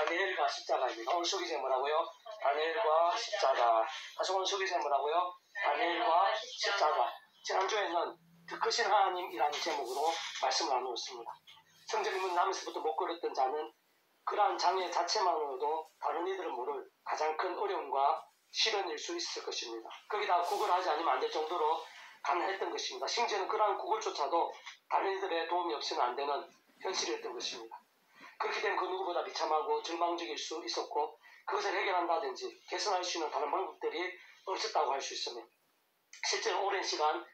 다니엘과 십자가입니다. 오늘 수기제 뭐라고요? 다니엘과 십자가. 다시 오늘 수기제 뭐라고요? 다니엘과 십자가. 지난주에는 그 크신 하나님이라는 제목으로 말씀을 나누었습니다. 성전임은 남에서부터 못 걸었던 자는 그러한 장애 자체만으로도 다른 이들은 모를 가장 큰 어려움과 시련일 수 있을 것입니다. 거기다 구걸하지 않으면 안 될 정도로 가난했던 것입니다. 심지어는 그러한 구걸조차도 다른 이들의 도움이 없이는 안 되는 현실이었던 것입니다. 그렇게 되면 그 누구보다 비참하고 절망적일 수 있었고 그것을 해결한다든지 개선할 수 있는 다른 방법들이 없었다고 할 수 있으며 실제로 오랜 시간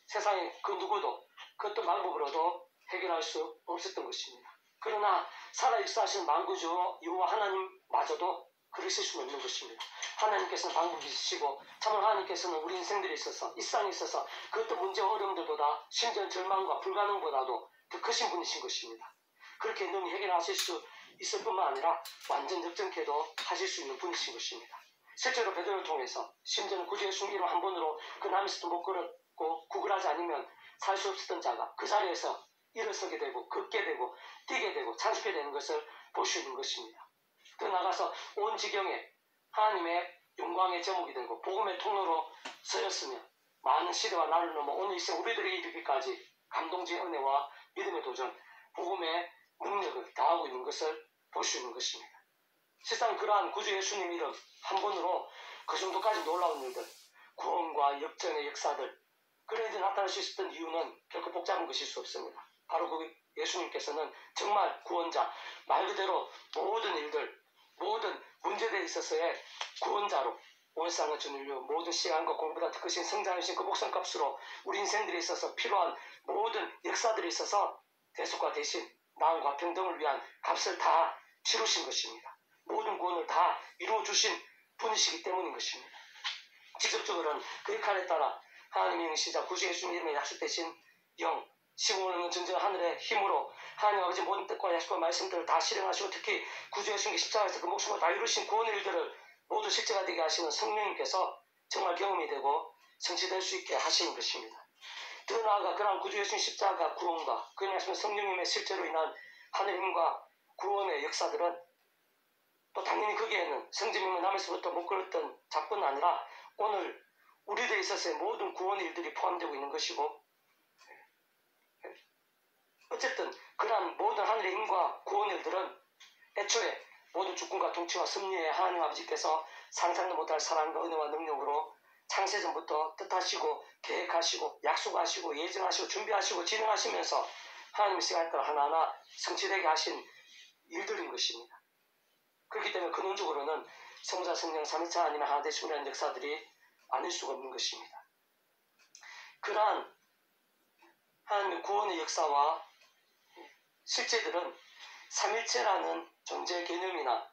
세상의 그 누구도 그 어떤 방법으로도 해결할 수 없었던 것입니다. 그러나 살아 역사하시는 만구주 여호와 하나님마저도 그러실 수는 없는 것입니다. 하나님께서는 방법이 있으시고 참으로 하나님께서는 우리 인생들에 있어서 일상에 있어서 그 어떤 문제와 어려움들보다 심지어 절망과 불가능보다도 더 크신 분이신 것입니다. 그렇게 능히 해결하실 수 있을 뿐만 아니라 완전 역전케도 하실 수 있는 분이신 것입니다. 실제로 베드로를 통해서 심지어는 구주 예수 이름 한 번으로 그 남에서도 못 걸었고 구걸하지 않으면 살 수 없었던 자가 그 자리에서 일어서게 되고 걷게 되고 뛰게 되고 찬송하게 되는 것을 볼 수 있는 것입니다. 더 나아가서 온 지경에 하나님의 영광의 제목이 되고 복음의 통로로 서였으며 많은 시대와 나를 넘어 오늘 이 시간 우리들에게 이르기까지 감동적인 은혜와 믿음의 도전, 복음의 능력을 다하고 있는 것을 볼 수 있는 것입니다. 실상 그러한 구주 예수님 이름 한 번으로 그 정도까지 놀라운 일들, 구원과 역전의 역사들, 그런 일이 나타날 수 있었던 이유는 결코 복잡한 것일 수 없습니다. 바로 그 예수님께서는 정말 구원자, 말 그대로 모든 일들, 모든 문제들에 있어서의 구원자로 온 세상의 전 인류 모든 시간과 공보다 더 크신 성장하신 그 목숨값으로 우리 인생들에 있어서 필요한 모든 역사들에 있어서 대속과 대신 나음과 평등을 위한 값을 다 치르신 것입니다. 모든 구원을 다 이루어주신 분이시기 때문인 것입니다. 직접적으로는 그 역할에 따라 하나님의 영이시자 구주 예수님 이름에 약속되신 영, 시공을 전쟁 하늘의 힘으로 하나님 아버지 모든 뜻과 약속과 말씀들을 다 실행하시고 특히 구주 예수님의 십자가에서 그 목숨을 다 이루신 구원의 일들을 모두 실제가 되게 하시는 성령님께서 정말 경험이 되고 성취될 수 있게 하시는 것입니다. 더 나아가 그러한 구주 예수님 십자가 구원과 그 말씀의 성령님의 실제로 인한 하늘의 힘과 구원의 역사들은 또 당연히 거기에는 성전임은 남에서부터 못 걸었던 자뿐 아니라 오늘 우리들에 있어서의 모든 구원의 일들이 포함되고 있는 것이고 어쨌든 그러한 모든 하늘의 힘과 구원의 일들은 애초에 모든 주권과 통치와 섭리에 하나님 아버지께서 상상도 못할 사랑과 은혜와 능력으로 창세전부터 뜻하시고 계획하시고 약속하시고 예정하시고 준비하시고 진행하시면서 하나님의 시간에 따라 하나하나 성취되게 하신 일들인 것입니다. 그렇기 때문에 근원적으로는 성자 성령 삼위일체 하나님의 하나 되심이라는 역사들이 아닐 수가 없는 것입니다. 그러한 하나님의 구원의 역사와 실제들은 삼일체라는 존재 개념이나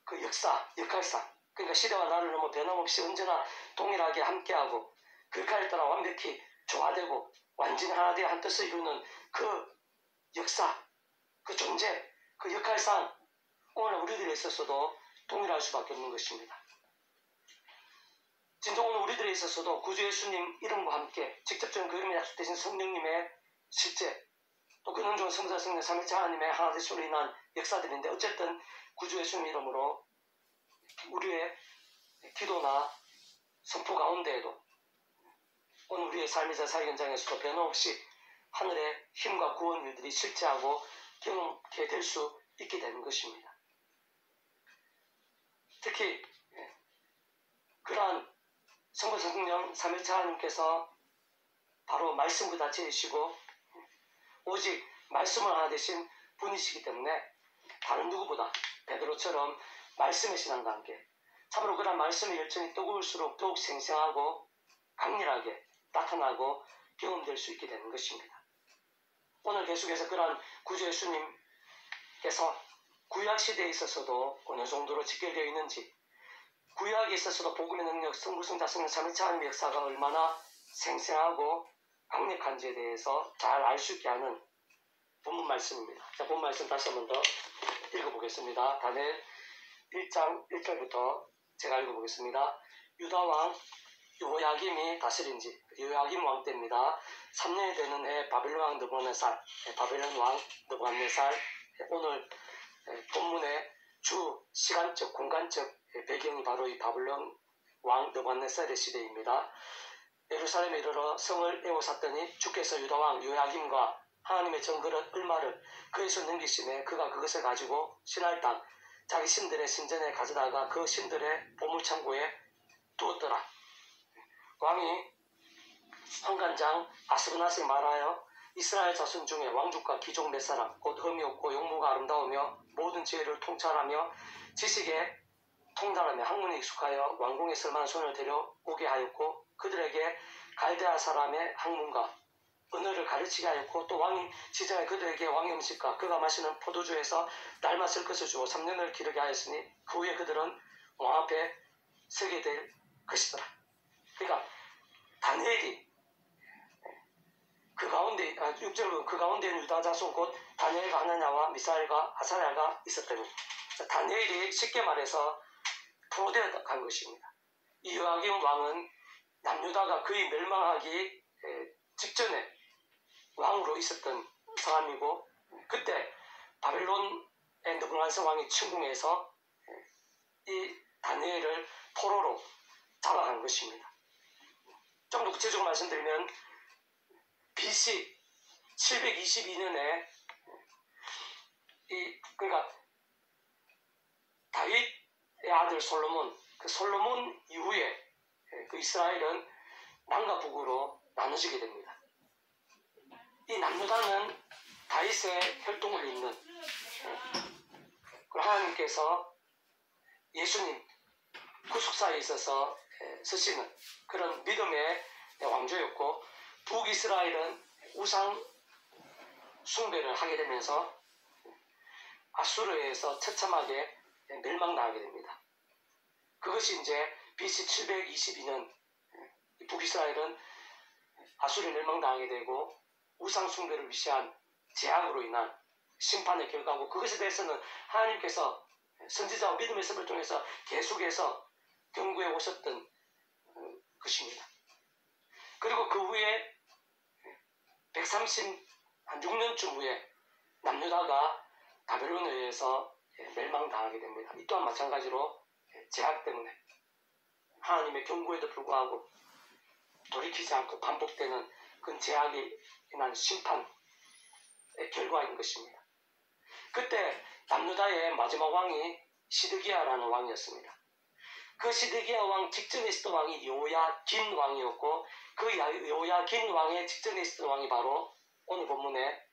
그 역사, 역할상, 그러니까 시대와 나를 넘어 변함없이 언제나 동일하게 함께하고 그 역할에 따라 완벽히 조화되고 완전히 하나 되어 한 뜻을 이루는 그 역사, 그 존재, 그 역할상 오늘 우리들에 있어서도 동일할 수밖에 없는 것입니다. 진짜 오늘 우리들에 있어서도 구주 예수님 이름과 함께 직접적인 그 이름에 약속되신 성령님의 실제 또 근원적인 성자 성령 삼위일체 하나님의 하나 되심으로 인한 역사들인데 어쨌든 구주 예수님 이름으로 우리의 기도나 선포 가운데에도 오늘 우리의 삶의 사회 현장에서도 변함없이 하늘의 힘과 구원 일들이 실제하고 경험하게 될 수 있게 되는 것입니다. 특히 그러한 성부 성령 삼위일체 하나님께서 바로 말씀 그 자체이시고 오직 말씀을 하나 되신 분이시기 때문에 다른 누구보다 베드로처럼 말씀의 신앙과 함께 참으로 그런 말씀의 열정이 뜨거울수록 더욱 생생하고 강렬하게 나타나고 경험될 수 있게 되는 것입니다. 오늘 계속해서 그러한 구주 예수님께서 구약시대에 있어서도 어느 정도로 직결되어 있는지 구약에 있어서도 복음의 능력, 성부성자 성령 삼위일체 하나님의 역사가 얼마나 생생하고 강력한지에 대해서 잘 알 수 있게 하는 본문 말씀입니다. 자, 본문 말씀 다시 한 번 더 읽어보겠습니다. 다니엘 1장 1절부터 제가 읽어보겠습니다. 유다왕 요야김이 다스린 지 요야김 왕 때입니다. 3년이 되는 해 바벨론 왕 느부갓네살, 바벨론 왕 느부갓네살 오늘 본문의 주 시간적 공간적 배경이 바로 이 바벨론 왕 느부갓네살의 시대입니다. 예루살렘에 이르러 성을 에워쌌더니 주께서 유다왕 요야김과 하나님의 정그릇 을마를 그의 손 넘기시매 그가 그것을 가지고 신할 땅 자기 신들의 신전에 가져다가 그 신들의 보물창고에 두었더라. 왕이 환관장 아스브낫을 말하여 이스라엘 자손 중에 왕족과 귀족 몇 사람 곧 흠이 없고 용모가 아름다우며 모든 지혜를 통찰하며 지식에 통달하며 학문에 익숙하여 왕궁에 쓸만한 손을 데려오게 하였고 그들에게 갈대아 사람의 학문과 언어를 가르치게 하였고 또 왕이 지정해 그들에게 왕의 음식과 그가 마시는 포도주에서 날만 쓸 것을 주고 3년을 기르게 하였으니 그 후에 그들은 왕 앞에 서게 될 것이더라. 그러니까 다니엘이 그 가운데 6절은 그 가운데 유다 자손 곧 다니엘과 하나냐와 미사엘과 아사랴가 있었더니 다니엘이 쉽게 말해서 포로되어 간 것입니다. 이 요야김 왕은 남유다가 거의 멸망하기 직전에 왕으로 있었던 사람이고 그때 바벨론의 느부갓네살 왕이 침공해서 이 다니엘을 포로로 잡아간 것입니다. 좀 더 구체적으로 말씀드리면 BC 722년에 그러니까 다윗의 아들 솔로몬, 그 솔로몬 이후에 그 이스라엘은 남과 북으로 나눠지게 됩니다. 이 남유다는 다윗의 혈통을 잇는 하나님께서 예수님 구속사에 있어서 쓰시는 그런 믿음의 왕조였고 북이스라엘은 우상 숭배를 하게 되면서 아수르에서 처참하게 멸망당하게 됩니다. 그것이 이제 BC 722년 북이스라엘은 아수르에 멸망당하게 되고 우상 숭배를 위시한 재앙으로 인한 심판의 결과고 그것에 대해서는 하나님께서 선지자와 믿음의 섭을 통해서 계속해서 경고해 오셨던 것입니다. 그리고 그 후에 136년쯤 후에 남유다가 바벨론에 의해서 멸망당하게 됩니다. 이 또한 마찬가지로 제약 때문에 하나님의 경고에도 불구하고 돌이키지 않고 반복되는 그 제약이 인한 심판의 결과인 것입니다. 그때 남유다의 마지막 왕이 시드기야라는 왕이었습니다. 그 시드기야 왕 직전에 있었던 왕이 요야긴 왕이었고 그 요야긴 왕의 직전에 있었던 왕이 바로 오늘 본문에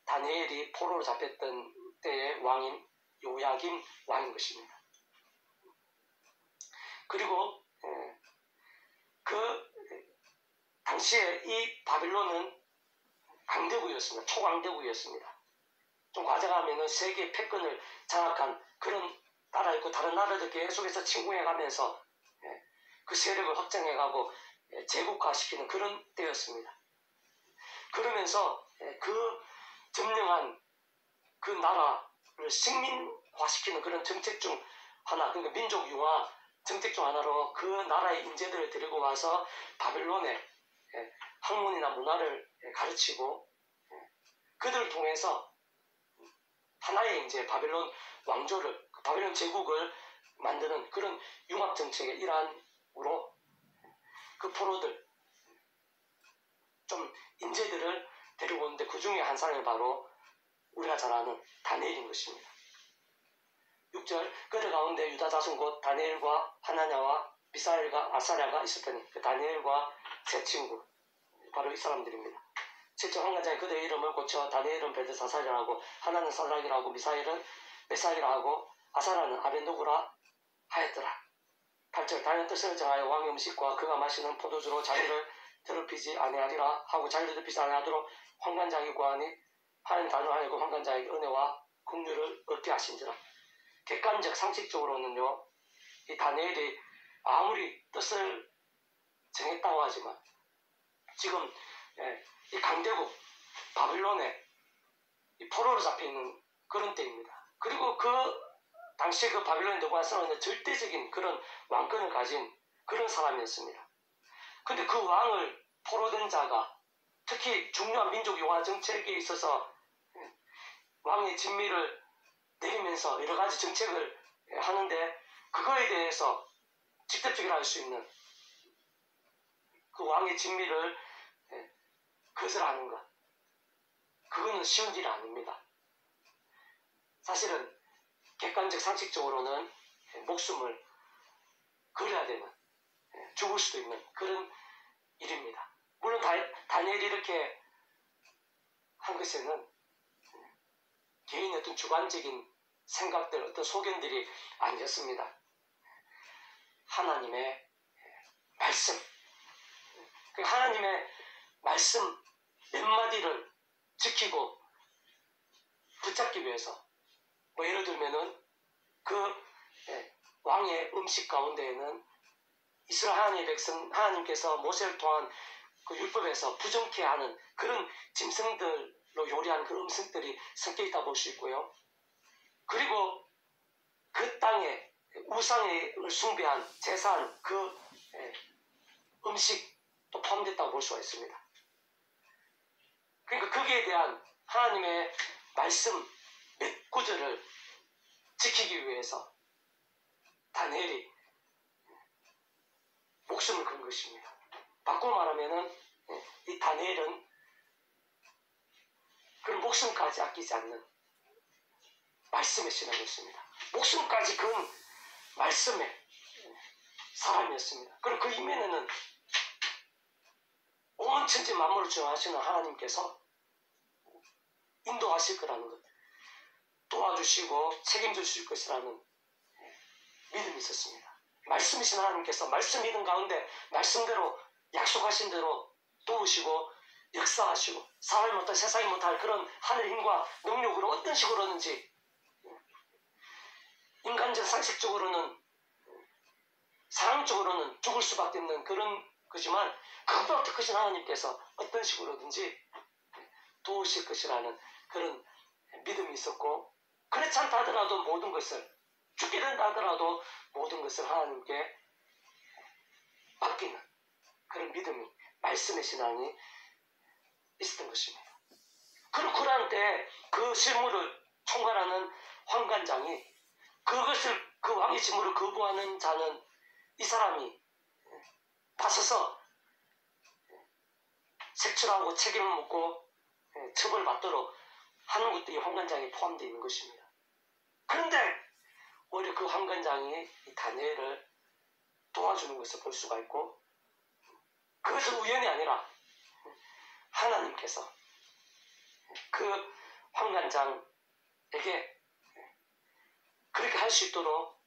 다니엘이 포로로 잡혔던 때의 왕인 요야긴 왕인 것입니다. 그리고 그 당시에 이 바벨론은 강대국이었습니다. 초강대국이었습니다. 좀 과장하면 세계 패권을 장악한 그런 나라였고 다른 나라들 계속해서 침공해가면서 그 세력을 확장해가고 제국화시키는 그런 때였습니다. 그러면서 그 점령한 그 나라를 식민화시키는 그런 정책 중 하나, 그러니까 민족 융화 정책 중 하나로 그 나라의 인재들을 데리고 와서 바벨론의 학문이나 문화를 가르치고 그들을 통해서 하나의 이제 바벨론 왕조를, 바벨론 제국을 만드는 그런 융합 정책의 일환으로 그 포로들, 좀 인재들을 데리고 오는데 그 중에 한 사람이 바로 우리가 잘 아는 다니엘인 것입니다. 6절 그들 가운데 유다 자손 곧 다니엘과 하나냐와 미사엘과 아사랴가 있었더니 그 다니엘과 세 친구 바로 이 사람들입니다. 7절 한 가지에 그들의 이름을 고쳐 다니엘은 벨드사살이라 하고 하나는 사드락이라 하고 미사엘은 메삭이라 하고 아사랴는 아벤노고라 하였더라. 8절 다니엘 뜻을 정하여 왕의 음식과 그가 마시는 포도주로 자기를 더럽히지 아니하리라 하고 자기를 더럽히지 아니하도록 환관장이 구하니 하나님 단호하고 환관장에게 은혜와 긍휼을 얻게 하신지라. 객관적 상식적으로는요 이 다니엘이 아무리 뜻을 정했다고 하지만 지금 이 강대국 바벨론에 이 포로로 잡혀있는 그런 때입니다. 그리고 그 당시 그 바벨론의 느부갓네살은 절대적인 그런 왕권을 가진 그런 사람이었습니다. 근데 그 왕을 포로된 자가 특히 중요한 민족 융화 정책에 있어서 왕의 왕의 진미를 내리면서 여러 가지 정책을 하는데 그거에 대해서 직접적으로 할 수 있는 그 왕의 진미를 거절하는 것, 그거는 쉬운 일이 아닙니다. 사실은 객관적 상식적으로는 목숨을 걸어야 되는, 죽을 수도 있는 그런 일입니다. 물론 다니엘이 이렇게 한 것에는 개인의 어떤 주관적인 생각들, 어떤 소견들이 아니었습니다. 하나님의 말씀, 하나님의 말씀 몇 마디를 지키고 붙잡기 위해서, 뭐 예를 들면은 그 왕의 음식 가운데에는 이스라엘 하나님의 백성, 하나님께서 모세를 통한 그 율법에서 부정케 하는 그런 짐승들로 요리한 그런 음식들이 섞여 있다 볼 수 있고요. 그리고 그 땅에 우상을 숭배한 제사한 그 음식도 포함됐다고 볼 수가 있습니다. 그러니까 거기에 대한 하나님의 말씀 몇 구절을 지키기 위해서 다니엘이 목숨을 건 것입니다. 바꾸어 말하면은 이 다니엘은 그런 목숨까지 아끼지 않는 말씀의 신앙이었습니다. 목숨까지 건 말씀의 사람이었습니다. 그리고 그 이면에는 온 천지 만물을 주관하시는 하나님께서 인도하실 거라는 것, 도와주시고 책임져 주실 것이라는 믿음이 있었습니다. 말씀이신 하나님께서 말씀 믿음 가운데 말씀대로 약속하신 대로 도우시고 역사하시고 사람이 못할 세상이 못할 그런 하늘의 힘과 능력으로 어떤 식으로든지 인간적 상식적으로는 상황적으로는 죽을 수밖에 없는 그런 거지만 그것보다 더 크신 하나님께서 어떤 식으로든지 도우실 것이라는 그런 믿음이 있었고, 그렇지 않다 하더라도 모든 것을, 죽게 된다 하더라도 모든 것을 하나님께 맡기는 그런 믿음이, 말씀의 신앙이 있었던 것입니다. 그리고 그러한 때 그 실무를 총괄하는 환관장이 그것을, 그 왕의 직무를 거부하는 자는 이 사람이 나서서 색출하고 책임을 묻고 처벌받도록 하는 것도 이 환관장에 포함되어 있는 것입니다. 그런데 오히려 그 환관장이 이 다니엘을 도와주는 것을 볼 수가 있고, 그것은 우연이 아니라 하나님께서 그 환관장에게 그렇게 할 수 있도록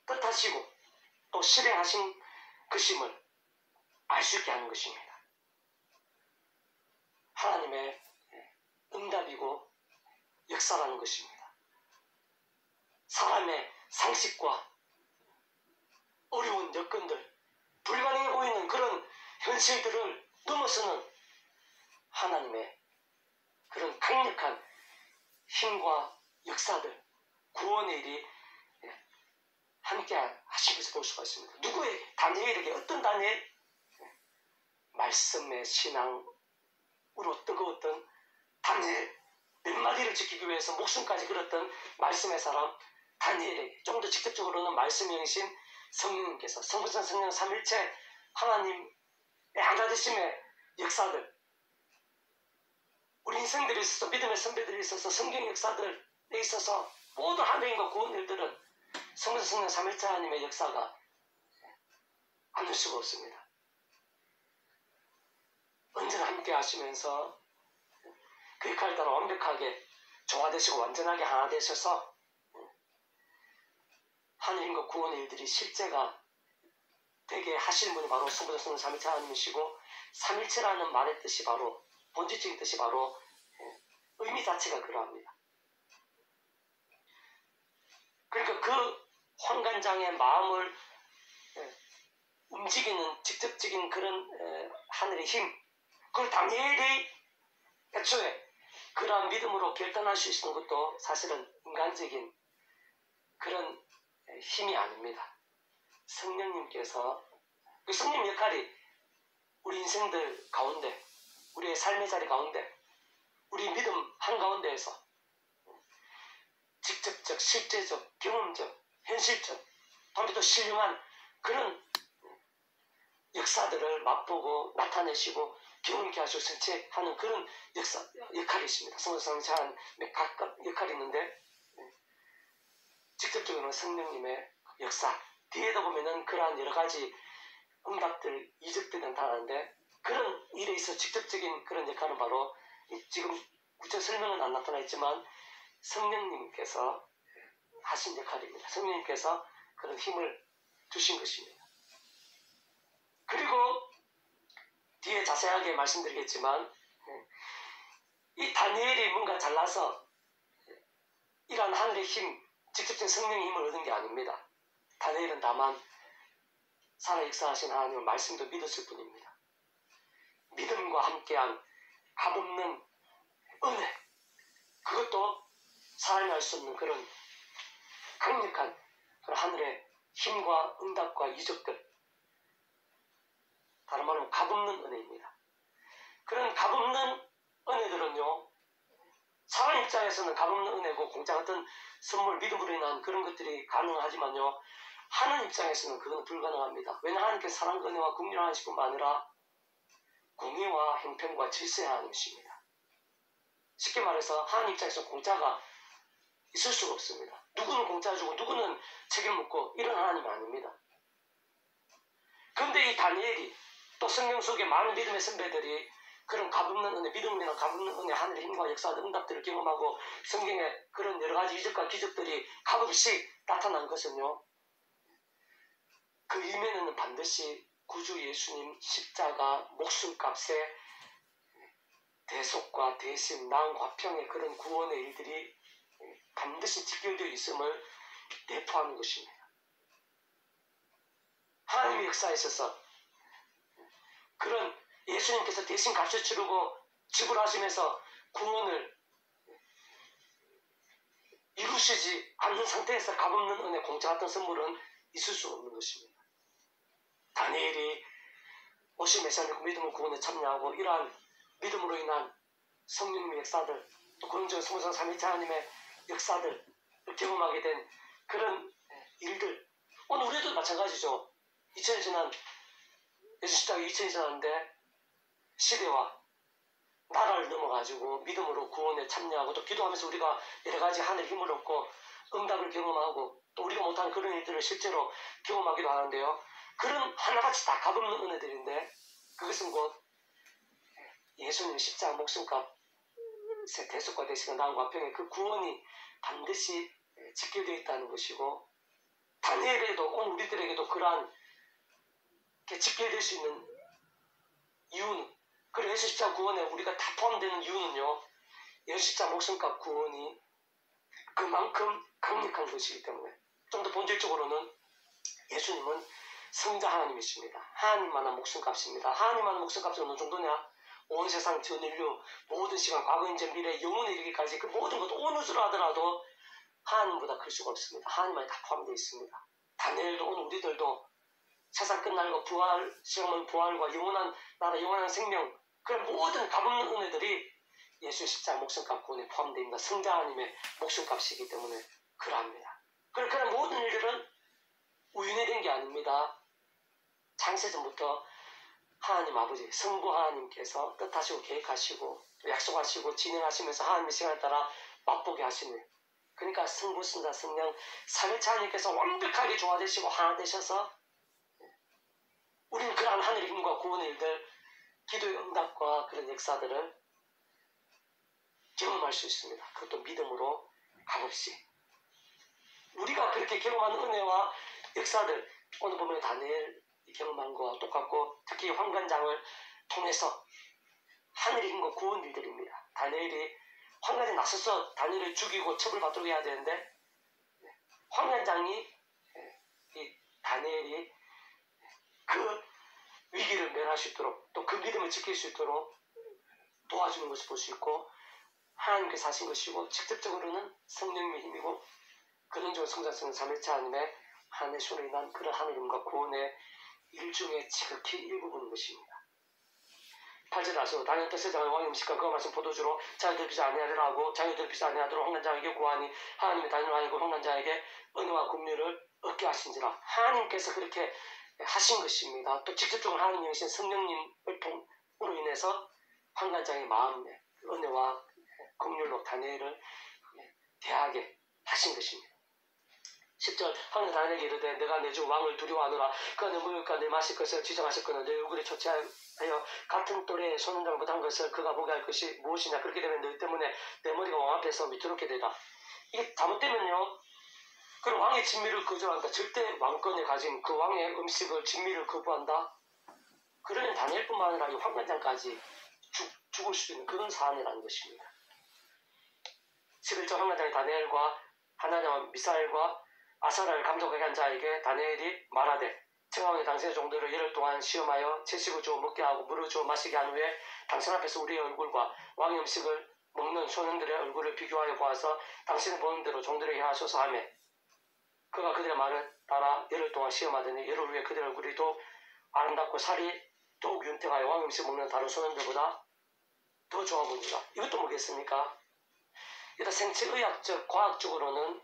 뜻하시고 또 실행하신 것임을 알 수 있게 하는 것입니다. 하나님의 응답이고 역사라는 것입니다. 사람의 상식과 어려운 여건들, 불가능해 보이는 그런 현실들을 넘어서는 하나님의 그런 강력한 힘과 역사들, 구원의 일이 함께 하신 것을 볼 수가 있습니다. 누구에게? 다니엘에게. 어떤 다니엘? 말씀의 신앙으로 뜨거웠던 다니엘, 몇 마디를 지키기 위해서 목숨까지 걸었던 말씀의 사람 다니엘에게, 좀 더 직접적으로는 말씀의 영이신 성령님께서, 성부성 성령 삼일체 하나님의 하나되심의 역사들, 우리 인생들에 있어서, 믿음의 선배들에 있어서, 성경 역사들에 있어서 모든 하나님과 구원 일들은 성부성 성령 삼일체 하나님의 역사가 않을 수가 없습니다. 언제나 함께 하시면서 그 역할을 따라 완벽하게 조화되시고 완전하게 하나 되셔서 하나님과 구원의 일들이 실제가 되게 하시는 분이 바로 성부성 성령 삼일체 하나님이시고, 삼일체라는 말의 뜻이 바로, 본질적인 뜻이 바로 의미 자체가 그러합니다. 그러니까 그 환관장의 마음을 움직이는 직접적인 그런 하늘의 힘, 그리고 다니엘이 애초에 그러한 믿음으로 결단할 수 있는 것도 사실은 인간적인 그런 힘이 아닙니다. 성령님께서, 그 성령 역할이 우리 인생들 가운데, 우리의 삶의 자리 가운데 우리 믿음 한가운데에서 직접적, 실제적, 경험적, 현실적, 또 신령한 그런 역사들을 맛보고 나타내시고 경험케 하시고 성취하는 그런 역할이 있습니다. 성도상차한 각각 역할이 있는데 직접적으로는 성령님의 역사, 뒤에도 보면은 그러한 여러 가지 응답들, 이적들이 나타나는데 그런 일에 있어 직접적인 그런 역할은 바로 지금 구체 설명은 안 나타나 있지만 성령님께서 하신 역할입니다. 성령님께서 그런 힘을 주신 것입니다. 그리고 뒤에 자세하게 말씀드리겠지만 이 다니엘이 뭔가 잘나서 이러한 하늘의 힘, 직접적인 성령의 힘을 얻은 게 아닙니다. 다니엘은 다만 살아 역사하신 하나님의 말씀도 믿었을 뿐입니다. 믿음과 함께한 값없는 은혜, 그것도 사람이 알 수 없는 그런 강력한 그런 하늘의 힘과 응답과 이적들, 다른 말로 값없는 은혜입니다. 그런 값없는 은혜들은요, 사람 입장에서는 값없는 은혜고 공짜 같은 선물, 믿음으로 인한 그런 것들이 가능하지만요, 하나님 입장에서는 그건 불가능합니다. 왜냐하면 하나님께서 사랑과 은혜와 긍휼을 하실 뿐만 아니라 공의와 형편과 질서의 하나님이십니다. 쉽게 말해서 하나님 입장에서 공짜가 있을 수가 없습니다. 누구는 공짜 주고 누구는 책임 묻고 이런 하나님이 아닙니다. 그런데 이 다니엘이 또 성경 속에 많은 믿음의 선배들이 그런 값없는 은혜, 믿음이나 값없는 은혜, 하늘의 힘과 역사, 응답들을 경험하고 성경에 그런 여러 가지 이적과 기적들이 값없이 나타난 것은요, 그 이면에는 반드시 구주 예수님 십자가 목숨값에 대속과 대심, 나은 화평의 그런 구원의 일들이 반드시 직결되어 있음을 내포하는 것입니다. 하나님의 역사에 있어서 그런 예수님께서 대신 값을 치르고 지불하시면서 구원을 이루시지 않는 상태에서 값없는 은혜, 공짜 같은 선물은 있을 수 없는 것입니다. 다니엘이 오실 메시아를 믿음으로 구원에 참여하고 이러한 믿음으로 인한 성령님의 역사들, 또 그런 성성 삼위일체 하나님의 역사들을 경험하게 된 그런 일들, 오늘 우리도 마찬가지죠. 2000년 지난 예수 십자가 2000년 지났는데 시대와 나라를 넘어가지고 믿음으로 구원에 참여하고 또 기도하면서 우리가 여러 가지 하늘의 힘을 얻고 응답을 경험하고 또 우리가 못하는 그런 일들을 실제로 경험하기도 하는데요. 그런 하나같이 다 값없는 은혜들인데 그것은 곧 예수님 십자가 목숨값 대속과 대신과 나은 화평의 그 구원이 반드시 직결되어 있다는 것이고, 다니엘에도 오늘 우리들에게도 그러한 직결될 수 있는 이유는, 그리고 예수 십자가 구원에 우리가 다 포함되는 이유는요, 예수 십자가 목숨값 구원이 그만큼 강력한 것이기 때문에, 좀 더 본질적으로는 예수님은 성자 하나님이십니다. 하나님만한 목숨값입니다. 하나님만한 목숨값은 어느 정도냐? 온 세상 전 인류 모든 시간, 과거, 현재, 미래, 영원에 이르기까지 그 모든 것, 온 우주로 하더라도 하나님보다 클 수가 없습니다. 하나님만이 다 포함되어 있습니다. 다니엘도 오늘 우리들도 세상 끝날 것, 부활, 시험은 부활과 영원한 나라, 영원한 생명, 그런 모든 값없는 은혜들이 예수의 십자가 목숨값 구원에 포함되어 있는 성자 하나님의 목숨값이기 때문에 그러합니다. 그런 모든 일들은 우연히 된 게 아닙니다. 창세전부터 하나님 아버지, 성부 하나님께서 뜻하시고 계획하시고 약속하시고 진행하시면서 하나님의 시간에 따라 맛보게 하시는, 그러니까 성부, 성자, 성령 삼위일체 하나님께서 완벽하게 조화되시고 하나 되셔서 우리는 그러한 하늘의 힘과 구원의 일들, 기도의 응답과 그런 역사들을 경험할 수 있습니다. 그것도 믿음으로 값없이. 우리가 그렇게 경험하는 은혜와 역사들, 오늘 보면 다니엘 경험한 거와 똑같고, 특히 환관장을 통해서 하늘의 힘과 구원 일들입니다. 다니엘이 환관에 나서서 다니엘을 죽이고 처벌받도록 해야 되는데, 환관장이 이 다니엘이 그 위기를 면할 수 있도록, 또 그 믿음을 지킬 수 있도록 도와주는 것을 볼 수 있고, 하나님께서 하신 것이고, 직접적으로는 성령님의 힘이고, 근원적으로 성자성은 삼위일체 하나님의 하나님의 손으로 인한 그런 하늘의 힘과 구원의 일 중에 지극히 일부분인 것입니다. 8절에 나서 다니엘 백세장의 왕의 음식과 그가 마신 포도주로 자기들 피지 아니하리라 하고 자기들 피지 아니하도록 환난자에게 구하니 하나님이 다니엘 왕이고 환난자에게 은혜와 긍휼을 얻게 하신지라. 하나님께서 그렇게 하신 것입니다. 또 직접적으로 하나님이신 성령님을 통으로 인해서 환난자의 마음에 은혜와 긍휼로 다니엘을 대하게 하신 것입니다. 10절 하나님 다니엘에게 이르되 내가 내 주 왕을 두려워하노라. 그가 내 먹을까 내 마실 것을 지정하셨거늘 내 얼굴에 초췌하여 같은 또래의 소년장을 못한 것을 그가 보게 할 것이 무엇이냐. 그렇게 되면 너희 때문에 내 머리가 왕 앞에서 밑으로게 되다. 이게 잘못되면요, 그럼 왕의 진미를 거절한다. 절대 왕권에 가진 그 왕의 음식을 진미를 거부한다. 그러면 다니엘뿐만 아니라 이 환관장까지 죽을 수 있는 그런 사안이라는 것입니다. 11절 환관장이 다니엘과 하나냐와 미사엘과 아사라를 감독하게 한 자에게 다니엘이 말하되 청왕이 당신의 종들을 열흘 동안 시험하여 채식을 주어 먹게 하고 물을 주어 마시게 한 후에 당신 앞에서 우리의 얼굴과 왕의 음식을 먹는 소년들의 얼굴을 비교하여 보아서 당신이 보는 대로 종들에게 하소서 하며 그가 그들의 말을 따라 열흘 동안 시험하더니 열흘 후에 그들의 얼굴이 더욱 아름답고 살이 더욱 윤택하여 왕의 음식 먹는 다른 소년들보다 더 좋아 보입니다. 이것도 뭐겠습니까? 일단 생체의학적, 과학적으로는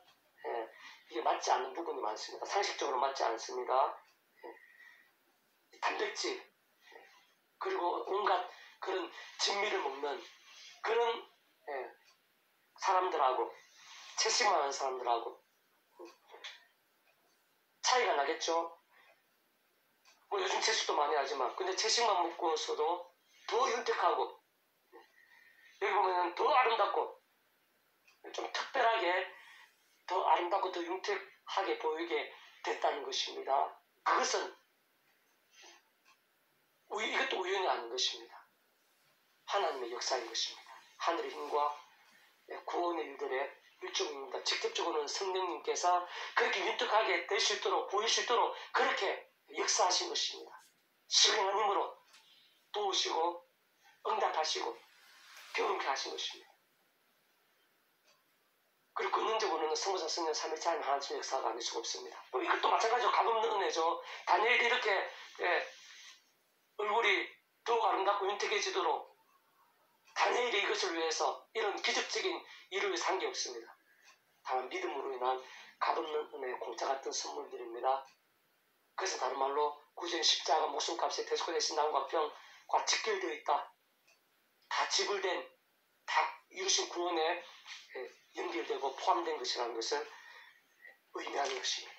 이게 맞지 않는 부분이 많습니다. 상식적으로 맞지 않습니다. 단백질 그리고 온갖 그런 진미를 먹는 그런 사람들하고 채식만 하는 사람들하고 차이가 나겠죠. 뭐 요즘 채식도 많이 하지만 근데 채식만 먹고서도 더 윤택하고 여기 보면 더 아름답고 좀 특별하게 더 아름답고 더 윤택하게 보이게 됐다는 것입니다. 그것은 이것도 우연이 아닌 것입니다. 하나님의 역사인 것입니다. 하늘의 힘과 구원의 일들의 일종입니다. 직접적으로는 성령님께서 그렇게 윤택하게 될 수 있도록 보일 수 있도록 그렇게 역사하신 것입니다. 신령한 힘으로 도우시고 응답하시고 경험케 하신 것입니다. 그리고 근원적으로는 성부사 성령 삼위일체 하나님 하나님의 역사가 아닐 수가 없습니다. 이것도 마찬가지로 값없는 은혜죠. 다니엘이 이렇게 얼굴이 더욱 아름답고 윤택해지도록 다니엘이 이것을 위해서 이런 기적적인 일을 위해서 한 게 없습니다. 다만 믿음으로 인한 값없는 은혜의 공짜 같은 선물들입니다. 그래서 다른 말로 구전 십자가 목숨값에 대속되신 나무와 병과 직결되어 있다. 다 지불된 다 이루신 구원에 연결되고 포함된 것이라는 것을 의미하는 것입니다.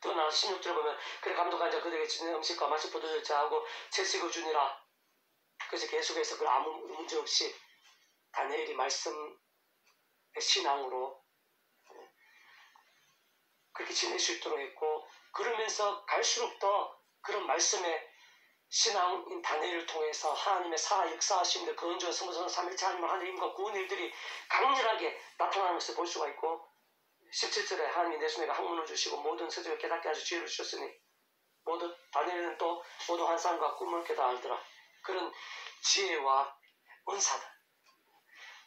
또 나아가 16절에 보면 그래 감독한 자 그들에게 주는 음식과 마실 포도주를 자하고 채식을 주니라. 그래서 계속해서 그 아무 문제 없이 다니엘이 말씀의 신앙으로 그렇게 지낼 수 있도록 했고 그러면서 갈수록 더 그런 말씀의 신앙인 다니엘을 통해서 하나님의 살아 역사하심들 그 은주와 성부성 삼일체 하나님의 하나님과 구원 일들이 강렬하게 나타나는 것을 볼 수가 있고 17절에 하나님이 내 손에게 학문을 주시고 모든 서적을 깨닫게 하시고 지혜를 주셨으니 다니엘은 또 모든 환상과 꿈을 깨달아 알더라. 그런 지혜와 은사들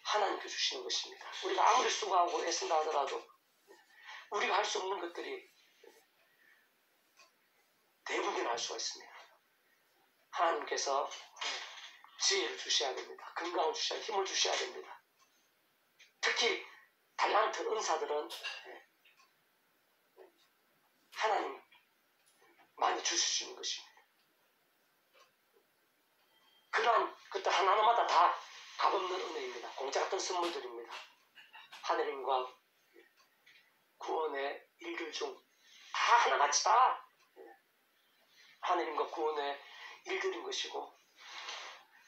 하나님께 주시는 것입니다. 우리가 아무리 수고하고 애쓴다 하더라도 우리가 할 수 없는 것들이 대부분 할 수가 있습니다. 하나님께서 지혜를 주셔야 됩니다. 건강을 주셔야 힘을 주셔야 됩니다. 특히 달란트 은사들은 하나님 많이 주실 수 있는 것입니다. 그러한 것들 하나하나마다 다 값없는 은혜입니다. 공짜 같은 선물들입니다. 하느님과 구원의 일들 중 다 하나같이 다 하느님과 구원의 일들인 것이고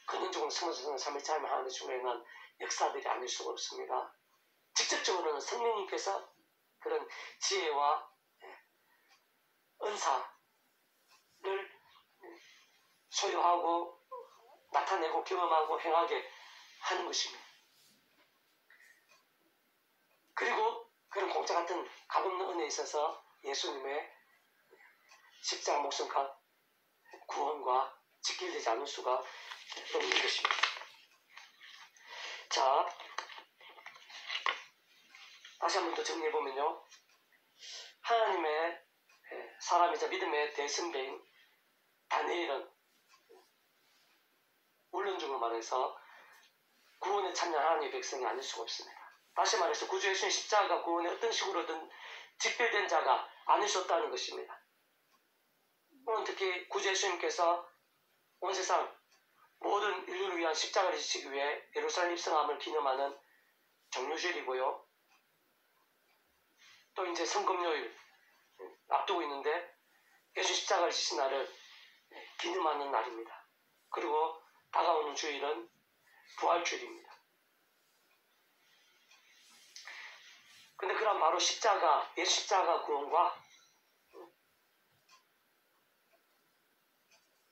근원적으로 성부성 삼위일체 하나님 하나님의 중요한 역사들이 아닐 수가 없습니다. 직접적으로는 성령님께서 그런 지혜와 은사를 소유하고 나타내고 경험하고 행하게 하는 것입니다. 그리고 그런 공짜 같은 값없는 은혜에 있어서 예수님의 십자가 목숨값 구원과 직결되지 않을 수가 없는 것입니다. 자, 다시 한 번 더 정리해보면요. 하나님의 사람이자 믿음의 대선배인 다니엘은 원론적으로 말해서 구원에 참여한 하나님의 백성이 아닐 수가 없습니다. 다시 말해서 구주 예수님 십자가 구원에 어떤 식으로든 직결된 자가 아닐 수 없다는 것입니다. 오늘 특히 구주 예수님께서 온 세상 모든 인류를 위한 십자가를 지시기 위해 예루살렘 입성함을 기념하는 정류주일이고요. 또 이제 성금요일 앞두고 있는데 예수 십자가를 지신 날을 기념하는 날입니다. 그리고 다가오는 주일은 부활주일입니다. 근데 그런 바로 십자가, 예수 십자가 구원과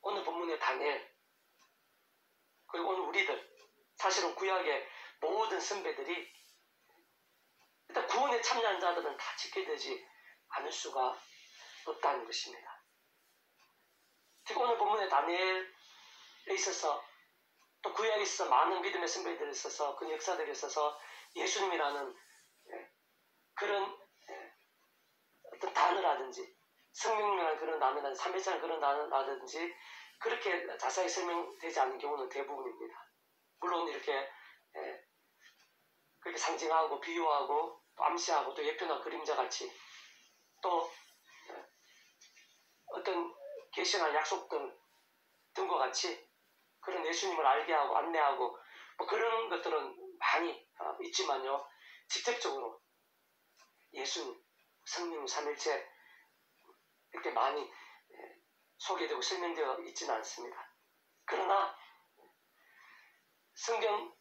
오늘 본문의 다니엘, 그리고 오늘 우리들, 사실은 구약의 모든 선배들이 일단 구원에 참여한 자들은 다 지켜되지 않을 수가 없다는 것입니다. 특히 오늘 본문의 다니엘에 있어서 또 구약에 있어서 많은 믿음의 선배들에 있어서 그 역사들에 있어서 예수님이라는 그런 어떤 단어라든지 성령이라는 그런 단어라든지 삼위일체라는 그런 단어라든지 그렇게 자세히 설명되지 않는 경우는 대부분입니다. 물론 이렇게 그렇게 상징하고 비유하고 또 암시하고 또 예표나 그림자 같이 또 어떤 계시나 약속 등과 같이 그런 예수님을 알게 하고 안내하고 뭐 그런 것들은 많이 있지만요. 직접적으로 예수님, 성령, 삼일체 이렇게 많이 소개되고 설명되어 있지는 않습니다. 그러나 성경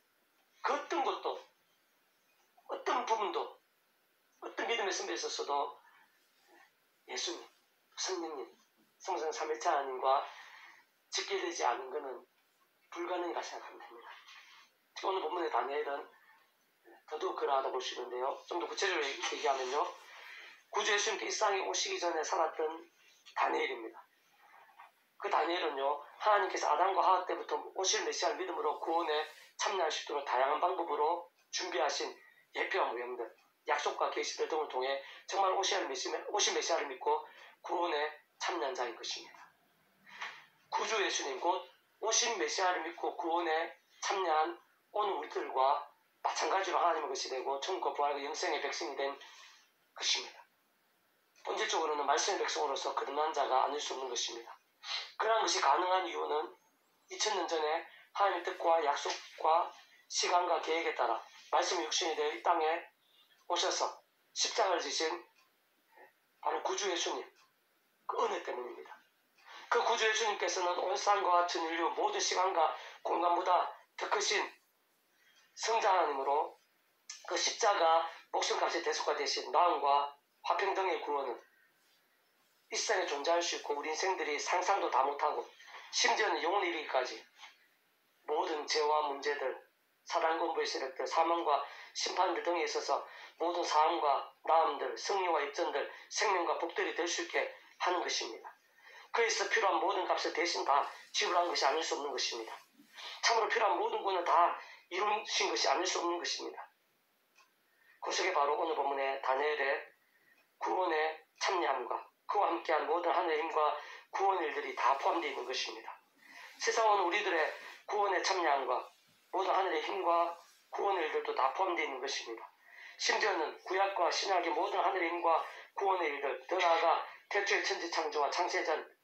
그 어떤 것도 어떤 부분도 어떤 믿음의 선배에 있어서도 예수님, 성령님, 성성 삼일체 하나님과 직결되지 않은 것은 불가능이라 생각하면 됩니다. 오늘 본문의 다니엘은 더더욱 그러하다 볼 수 있는데요. 좀 더 구체적으로 얘기하면요. 구주 예수님께 이 세상에 오시기 전에 살았던 다니엘입니다. 그 다니엘은요. 하나님께서 아담과 하와 때부터 오실 메시아를 믿음으로 구원에 참여할 수 있도록 다양한 방법으로 준비하신 예표와 모형들, 약속과 계시들 등을 통해 정말 오실 메시아를 믿고 구원에 참여한 자인 것입니다. 구주 예수님 곧 오신 메시아를 믿고 구원에 참여한 오늘 우리들과 마찬가지로 하나님의 것이 되고 천국과 부활과 영생의 백성이 된 것입니다. 본질적으로는 말씀의 백성으로서 거듭난 자가 아닐 수 없는 것입니다. 그러한 것이 가능한 이유는 2000년 전에 하나님의 뜻과 약속과 시간과 계획에 따라 말씀의 육신이 되어 이 땅에 오셔서 십자가를 지신 바로 구주 예수님 그 은혜 때문입니다. 그 구주 예수님께서는 온 세상과 전 인류 모든 시간과 공간보다 더 크신 성자 하나님으로 그 십자가 목숨값의 대속가 되신 나음과 화평등의 구원은 이 세상에 존재할 수 있고 우리 인생들이 상상도 다 못하고 심지어는 영원에 이르기까지 모든 죄와 문제들, 사단권부의 세력들, 사망과 심판들 등에 있어서 모든 사함과 나음들, 승리와 입전들, 생명과 복들이 될 수 있게 하는 것입니다. 그래서 필요한 모든 값을 대신 다 지불한 것이 아닐 수 없는 것입니다. 참으로 필요한 모든 구원을 다 이루신 것이 아닐 수 없는 것입니다. 그 속에 바로 오늘 본문의 다니엘의 구원에 참여함과 그와 함께한 모든 하늘의 힘과 구원 일들이 다 포함되어 있는 것입니다. 세상은 우리들의 구원에 참여함과 모든 하늘의 힘과 구원 일들도 다 포함되어 있는 것입니다. 심지어는 구약과 신약의 모든 하늘의 힘과 구원의 일들, 더 나아가 태초의 천지창조와 창세전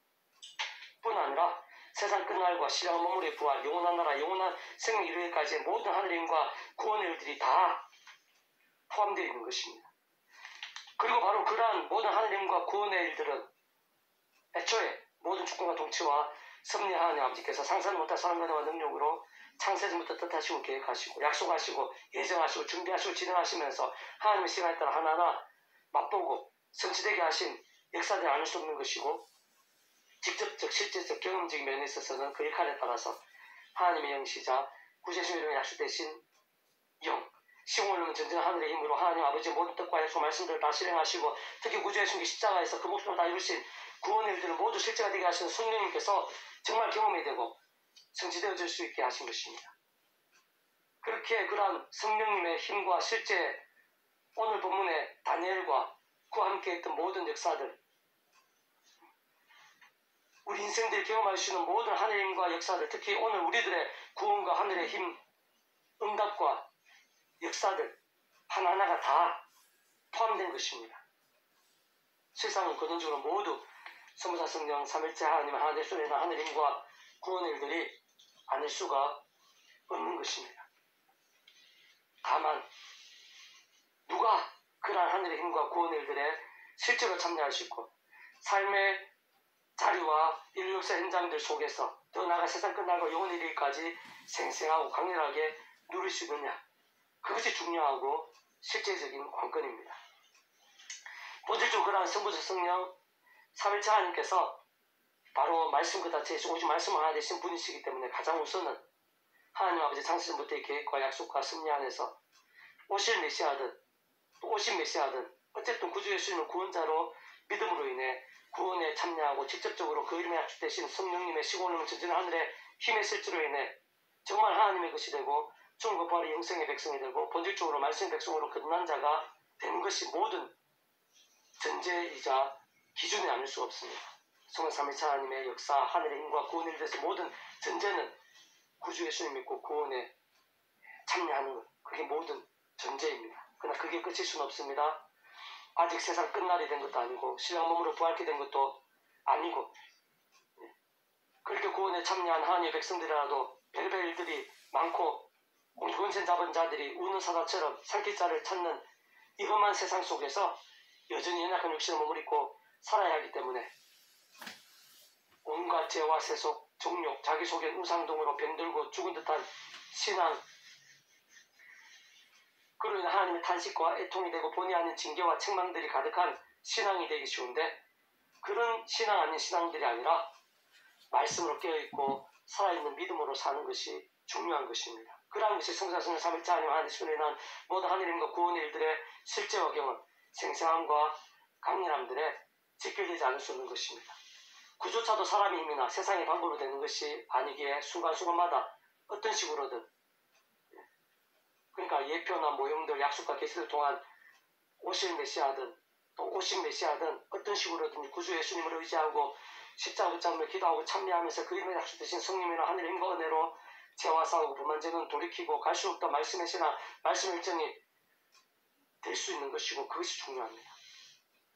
뿐 아니라 세상 끝날과 신령한 몸으로의 부활, 영원한 나라, 영원한 생명 이르기까지의 모든 하늘의 힘과 구원의 일들이 다 포함되어 있는 것입니다. 그리고 바로 그러한 모든 하늘의 힘과 구원의 일들은 애초에 모든 주권과 통치와 섭리 하나님 아버지께서 상상 못할 사랑과 능력으로 창세전부터 뜻하시고 계획하시고 약속하시고 예정하시고 준비하시고 진행하시면서 하나님의 시간에 따라 하나하나 맛보고 성취되게 하신 역사들이 아닐 수 없는 것이고 직접적 실제적 경험적인 면에 있어서는 그 역할에 따라서 하나님의 영시자 구세주의 이름에 약속되신 영 시공을 전쟁 하늘의 힘으로 하나님 아버지의 모든 뜻과 약속 말씀들을 다 실행하시고 특히 구주의 숨기 십자가에서 그 목숨을 다 이루신 구원의 일들을 모두 실제가 되게 하시는 성령님께서 정말 경험이 되고 성취되어질 수 있게 하신 것입니다. 그렇게 그러한 성령님의 힘과 실제 오늘 본문의 다니엘과 그와 함께 했던 모든 역사들 우리 인생들이 경험할 수 있는 모든 하늘의 힘과 역사들, 특히 오늘 우리들의 구원과 하늘의 힘, 응답과 역사들 하나하나가 다 포함된 것입니다. 세상은 근원적으로 모두 성부사 성령 삼일째 하나님 하나님 손에 있는 하늘의 힘과 구원의 일들이 아닐 수가 없는 것입니다. 다만 누가 그러한 하늘의 힘과 구원의 일들에 실제로 참여할 수 있고 삶의 자리와 인류 역사 현장들 속에서 더 나아가 세상 끝나고 영원히 이르기까지 생생하고 강렬하게 누릴 수 있느냐, 그것이 중요하고 실제적인 관건입니다. 본질적으로 그러한 성부사 성령 삼일째 하나님께서 바로 말씀 그 자체에서 오직 말씀 하나 되신 분이시기 때문에 가장 우선은 하나님 아버지 창세전부터의 계획과 약속과 섭리 안에서 오실 메시아든 또 오신 메시아든 어쨌든 구주 예수님을 구원자로 믿음으로 인해 구원에 참여하고 직접적으로 그 이름에 약속되신 성령님의 시공을 전진한 하늘의 힘의 실제로 인해 정말 하나님의 것이 되고 천국 부활의 영생의 백성이 되고 본질적으로 말씀의 백성으로 거듭난 자가 되는 것이 모든 전제이자 기준이 아닐 수가 없습니다. 성령 삼위일체 하나님의 역사, 하늘의 힘과 구원에 대해서 모든 전제는 구주 예수님 믿고 구원에 참여하는 것, 그게 모든 전제입니다. 그러나 그게 끝일 수는 없습니다. 아직 세상 끝날이 된 것도 아니고 신랑 몸으로 부활케 된 것도 아니고 그렇게 구원에 참여한 하나님의 백성들이라도 별별 일들이 많고 권세 잡은 자들이 우는 사자처럼 삼킬 자를 찾는 이 험한 세상 속에서 여전히 연약한 육신을 머무르고 살아야 하기 때문에 온갖 죄와 세속, 정욕, 자기 속엔 우상동으로 병들고 죽은 듯한 신앙, 그로 인해 하나님의 탄식과 애통이 되고 본의 아닌 징계와 책망들이 가득한 신앙이 되기 쉬운데 그런 신앙 아닌 신앙들이 아니라 말씀으로 깨어있고 살아있는 믿음으로 사는 것이 중요한 것입니다. 그러한 것이 성자, 성령, 삼일째 하나님 하나님 손에 난 모든 하늘님과 구원의 일들의 실제와 경험, 생생함과 강렬함들에 직결되지 않을 수 없는 것입니다. 그조차도 사람의 힘이나 세상의 방법으로 되는 것이 아니기에 순간순간마다 어떤 식으로든 그러니까 예표나 모형들, 약속과 계시를 통한 오실 메시아든 또 오신 메시아든 어떤 식으로든 구주 예수님을 의지하고 십자가 붙잡으며 기도하고 참여하면서 그 이름에 약속되신 성령이나 하늘의 힘과 은혜로 죄와 싸우고 불만죄는 돌이키고 갈 수 없던 말씀의 신앙, 말씀 일정이 될 수 있는 것이고 그것이 중요합니다.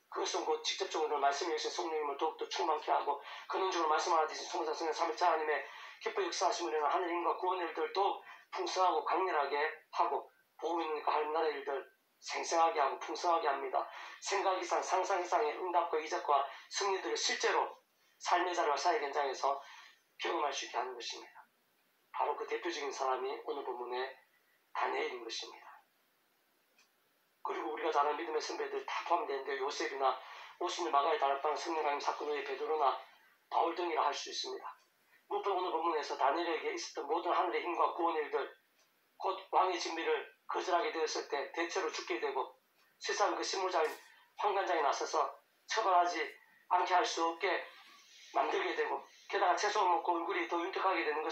그것은 곧 직접적으로 말씀에 계신 성령님을 더욱더 충만케 하고 근원적으로 말씀 하나 되신 성자 성령 삼일째 하나님의 기뻐 역사하심으로 인한 하늘의 힘과 구원의 일들도 풍성하고 강렬하게 하고 보고 있으니까 하나님 나라의 일들 생생하게 하고 풍성하게 합니다. 생각 이상 상상 이상의 응답과 이적과 승리들을 실제로 삶의 자리와 사회 현장에서 경험할 수 있게 하는 것입니다. 바로 그 대표적인 사람이 오늘 본문의 다니엘인 것입니다. 그리고 우리가 잘 아는 믿음의 선배들 다 포함되는데 요셉이나 오순절 마가의 다락방 성령 강림 사건 후에 베드로나 바울 등이라 할 수 있습니다. 무엇보다 오늘 본문에서 다니엘에게 있었던 모든 하늘의 힘과 구원의 일들 곧 왕의 진미를 거절하게 되었을 때 대체로 죽게 되고 세상 그 신무자인 환관장에 나서서 처벌하지 않게 할 수 없게 만들게 되고 게다가 채소 먹고 얼굴이 더 윤택하게 되는 것은